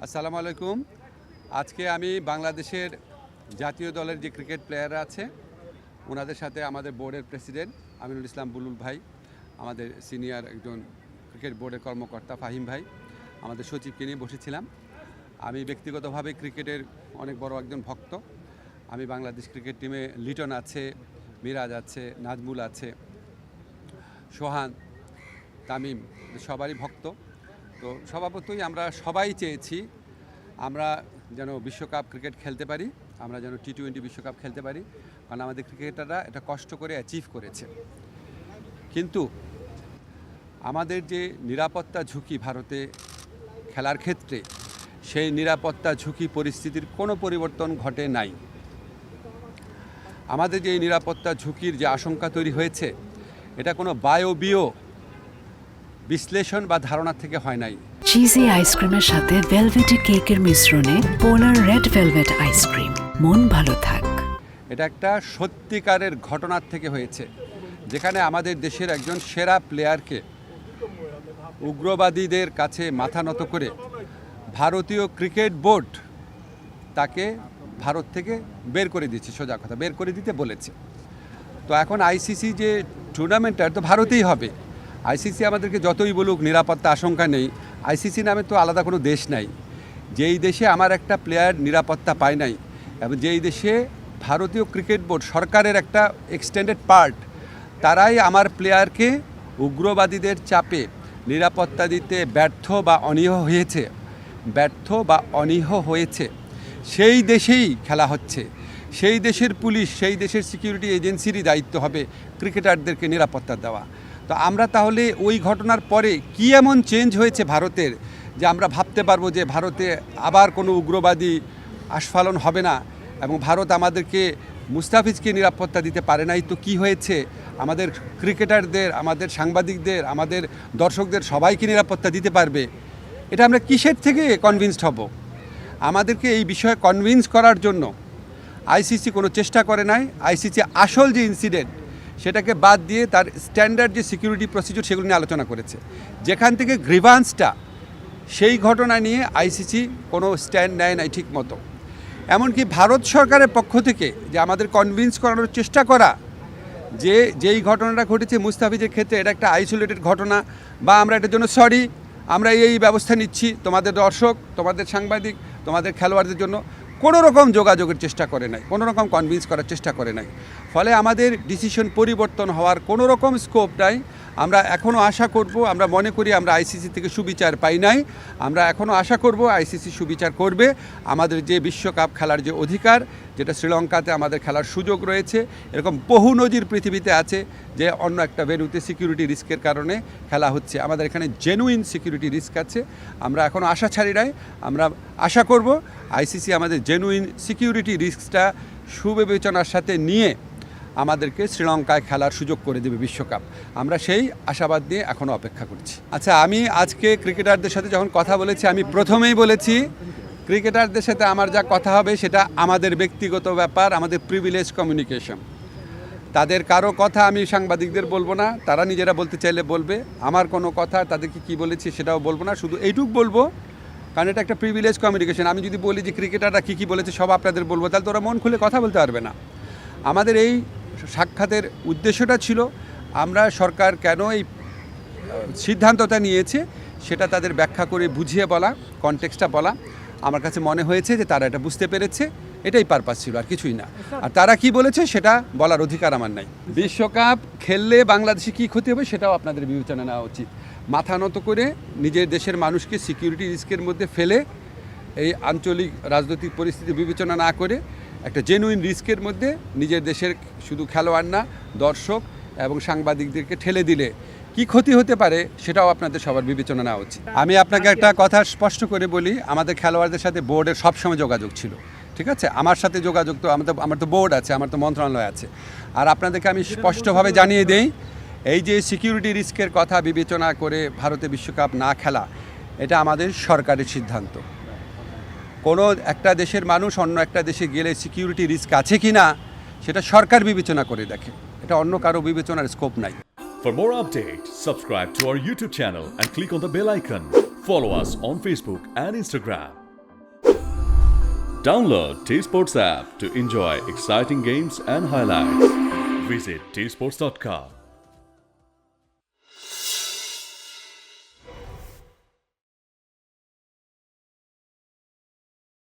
আসসালামু আলাইকুম। আজকে আমি বাংলাদেশের জাতীয় দলের যে ক্রিকেট প্লেয়াররা আছে ওনাদের সাথে আমাদের বোর্ডের প্রেসিডেন্ট আমিনুল ইসলাম বুলুল ভাই, আমাদের সিনিয়র একজন ক্রিকেট বোর্ডের কর্মকর্তা ফাহিম ভাই, আমাদের সচিবকে নিয়ে বসেছিলাম। আমি ব্যক্তিগতভাবে ক্রিকেটের অনেক বড় একজন ভক্ত। আমি বাংলাদেশ ক্রিকেট টিমে লিটন আছে, মিরাজ আছে, নাজমুল আছে, সোহান, তামিম, সবারই ভক্ত। তো স্বভাবতই আমরা সবাই চেয়েছি আমরা যেন বিশ্বকাপ ক্রিকেট খেলতে পারি, আমরা যেন টি-20 বিশ্বকাপ খেলতে পারি, কারণ আমাদের ক্রিকেটাররা এটা কষ্ট করে অ্যাচিভ করেছে। কিন্তু আমাদের যে নিরাপত্তা ঝুঁকি ভারতে খেলার ক্ষেত্রে, সেই নিরাপত্তা ঝুঁকি পরিস্থিতির কোনো পরিবর্তন ঘটে নাই। আমাদের যে নিরাপত্তা ঝুঁকির যে আশঙ্কা তৈরি হয়েছে, এটা কোনো বায়বীয় বিশ্লেষণ বা ধারণা থেকে হয় নাই। চিজি আইসক্রিমের সাথে ভেলভেটি কেকের মিশ্রণে পোলার রেড ভেলভেট আইসক্রিম, মন ভালো থাক। এটা একটা সত্যিকারের ঘটনার থেকে হয়েছে, যেখানে আমাদের দেশের একজন সেরা প্লেয়ারকে উগ্রবাদীদের কাছে মাথা নত করে ভারতীয় ক্রিকেট বোর্ড তাকে ভারত থেকে বের করে দিয়েছে, সোজা কথা বের করে দিতে বলেছে। তো এখন আইসিসি যে টুর্নামেন্টটা তো ভারতেই হবে। আইসিসি আমাদেরকে যতই বলুক নিরাপত্তা আশঙ্কা নেই, আইসিসি নামে তো আলাদা কোনো দেশ নাই। যেই দেশে আমার একটা প্লেয়ার নিরাপত্তা পায় নাই, এবং যেই দেশে ভারতীয় ক্রিকেট বোর্ড সরকারের একটা এক্সটেন্ডেড পার্ট, তারাই আমার প্লেয়ারকে উগ্রবাদীদের চাপে নিরাপত্তা দিতে ব্যর্থ বা অনীহ হয়েছে, সেই দেশেই খেলা হচ্ছে। সেই দেশের পুলিশ, সেই দেশের সিকিউরিটি এজেন্সিরই দায়িত্ব হবে ক্রিকেটারদেরকে নিরাপত্তা দেওয়া। তো আমরা তাহলে ওই ঘটনার পরে কি এমন চেঞ্জ হয়েছে ভারতের, যে আমরা ভাবতে পারবো যে ভারতে আবার কোনো উগ্রবাদী আস্ফালন হবে না, এবং ভারত আমাদেরকে মুস্তাফিজকে নিরাপত্তা দিতে পারে নাই। তো কি হয়েছে, আমাদের ক্রিকেটারদের, আমাদের সাংবাদিকদের, আমাদের দর্শকদের সবাইকে নিরাপত্তা দিতে পারবে? এটা আমরা কিসের থেকে কনভিন্সড হব? আমাদেরকে এই বিষয়ে কনভিন্স করার জন্য আইসিসি কোনো চেষ্টা করে নাই। আইসিসি আসল যে ইনসিডেন্ট সেটাকে বাদ দিয়ে তার স্ট্যান্ডার্ড যে সিকিউরিটি প্রসিডিউর সেগুলো নিয়ে আলোচনা করেছে। যেখান থেকে গ্রিভান্সটা, সেই ঘটনা নিয়ে আইসিসি কোনো স্ট্যান্ড নেয় নাই ঠিক মতো। এমনকি ভারত সরকারের পক্ষ থেকে যে আমাদের কনভিন্স করানোর চেষ্টা করা যে যেই ঘটনাটা ঘটেছে মুস্তাফিজের ক্ষেত্রে এটা একটা আইসোলেটেড ঘটনা, বা আমরা এটার জন্য সরি, আমরা এই ব্যবস্থা নিচ্ছি, তোমাদের দর্শক, তোমাদের সাংবাদিক, তোমাদের খেলোয়াড়দের জন্য কোনো রকম যোগাযোগের চেষ্টা করে নাই, কোনো রকম কনভিন্স করার চেষ্টা করে নাই। ফলে আমাদের ডিসিশন পরিবর্তন হওয়ার কোনো রকম স্কোপ নাই। আমরা এখনও আশা করব, আমরা মনে করি আমরা আইসিসি থেকে সুবিচার পাই নাই, আমরা এখনও আশা করব আইসিসি সুবিচার করবে। আমাদের যে বিশ্বকাপ খেলার যে অধিকার, যেটা শ্রীলঙ্কাতে আমাদের খেলার সুযোগ রয়েছে, এরকম বহু নজির পৃথিবীতে আছে যে অন্য একটা ভেন্যুতে সিকিউরিটি রিস্কের কারণে খেলা হচ্ছে, আমাদের এখানে জেনুইন সিকিউরিটি রিস্ক আছে। আমরা এখনও আশা ছাড়ি নাই, আমরা আশা করব আইসিসি আমাদের জেনুইন সিকিউরিটি রিস্কটা সুবিবেচনার সাথে নিয়ে আমাদেরকে শ্রীলঙ্কায় খেলার সুযোগ করে দেবে বিশ্বকাপ। আমরা সেই আশাবাদ নিয়ে এখনও অপেক্ষা করছি। আচ্ছা, আমি আজকে ক্রিকেটারদের সাথে যখন কথা বলেছি, আমি প্রথমেই বলেছি ক্রিকেটারদের সাথে আমার যা কথা হবে সেটা আমাদের ব্যক্তিগত ব্যাপার, আমাদের প্রিভিলেজ কমিউনিকেশন। তাদের কারো কথা আমি সাংবাদিকদের বলবো না, তারা নিজেরা বলতে চাইলে বলবে। আমার কোনো কথা তাদেরকে কি বলেছি সেটাও বলবো না, শুধু এইটুক বলবো, কারণ এটা একটা প্রিভিলেজ কমিউনিকেশন। আমি যদি বলি যে ক্রিকেটাররা কী বলেছে সব আপনাদের বলবো, তাহলে তো ওরা মন খুলে কথা বলতে পারবে না। আমাদের এই সাক্ষাতের উদ্দেশ্যটা ছিল আমরা সরকার কেন এই সিদ্ধান্তটা নিয়েছে সেটা তাদের ব্যাখ্যা করে বুঝিয়ে বলা, কনটেক্সটটা বলা। আমার কাছে মনে হয়েছে যে তারা এটা বুঝতে পেরেছে, এটাই পারপাস ছিল, আর কিছুই না। আর তারা কি বলেছে সেটা বলার অধিকার আমার নাই। বিশ্বকাপ খেললে বাংলাদেশে কী ক্ষতি হবে সেটাও আপনাদের বিবেচনা নেওয়া উচিত। মাথা নত করে নিজের দেশের মানুষকে সিকিউরিটি রিস্কের মধ্যে ফেলে এই আঞ্চলিক রাজনৈতিক পরিস্থিতি বিবেচনা না করে একটা জেনুইন রিস্কের মধ্যে নিজের দেশের শুধু খেলোয়াড় না, দর্শক এবং সাংবাদিকদেরকে ঠেলে দিলে কি ক্ষতি হতে পারে সেটাও আপনাদের সবার বিবেচনা নেওয়া উচিত। আমি আপনাকে একটা কথা স্পষ্ট করে বলি, আমাদের খেলোয়াড়দের সাথে বোর্ডের সবসময় যোগাযোগ ছিল, ঠিক আছে? আমার সাথে যোগাযোগ তো আমার তো বোর্ড আছে, আমার তো মন্ত্রণালয় আছে। আর আপনাদেরকে আমি স্পষ্টভাবে জানিয়ে দেই, এই যে সিকিউরিটি রিস্কের কথা বিবেচনা করে ভারতে বিশ্বকাপ না খেলা, এটা আমাদের সরকারের সিদ্ধান্ত। কোনো একটা দেশের মানুষ অন্য একটা দেশে গেলে সিকিউরিটি রিস্ক আছে কি না সেটা সরকার বিবেচনা করে দেখে, এটা অন্য কারো বিবেচনার স্কোপ নাই। For more updates, subscribe to our YouTube channel and click on the bell icon. Follow us on Facebook and Instagram. Download T Sports app to enjoy exciting games and highlights. Visit tsports.com.